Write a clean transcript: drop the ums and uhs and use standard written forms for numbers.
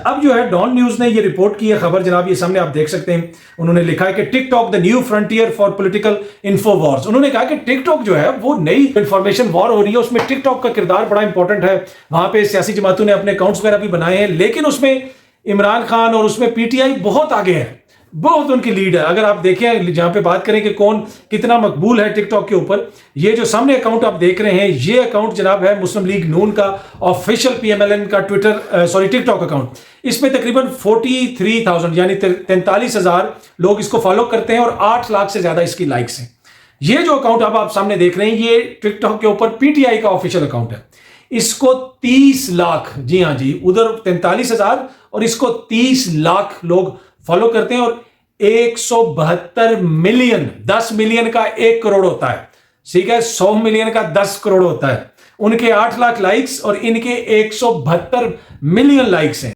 अब जो है डॉन न्यूज ने ये रिपोर्ट की है खबर जनाब, ये सामने आप देख सकते हैं। उन्होंने लिखा है कि TikTok the new frontier for political info Wars. उन्होंने कहा कि टिकटॉक जो है वो नई इंफॉर्मेशन वॉर हो रही है, उसमें टिकटॉक का किरदार बड़ा इंपॉर्टेंट है। वहां पे सियासी जमातों ने अपने अकाउंट्स वगैरह भी बनाए हैं, लेकिन उसमें इमरान खान और उसमें पीटीआई बहुत आगे है, बहुत उनकी लीड है। अगर आप देखें जहां पे बात करें कि कौन कितना मकबूल है टिकटॉक के ऊपर, ये जो सामने अकाउंट आप देख रहे हैं, ये अकाउंट जनाब है मुस्लिम लीग नून का ऑफिशियल पीएमएलएन का टिकटॉक अकाउंट। इसमें तकरीबन 43,000 यानी 43,000 लोग इसको फॉलो करते हैं और 8 लाख से ज्यादा इसकी लाइक्स हैं। ये जो अकाउंट अब आप सामने देख रहे हैं, ये टिकटॉक के ऊपर पीटीआई का ऑफिशियल अकाउंट है। इसको 30 लाख, जी हाँ जी, उधर 43,000 और इसको 30 लाख लोग फॉलो करते हैं और 172 मिलियन, 10 मिलियन का 1 करोड़ होता है, ठीक है, 100 मिलियन का 10 करोड़ होता है। उनके 8 लाख लाइक्स और इनके 172 मिलियन लाइक्स हैं।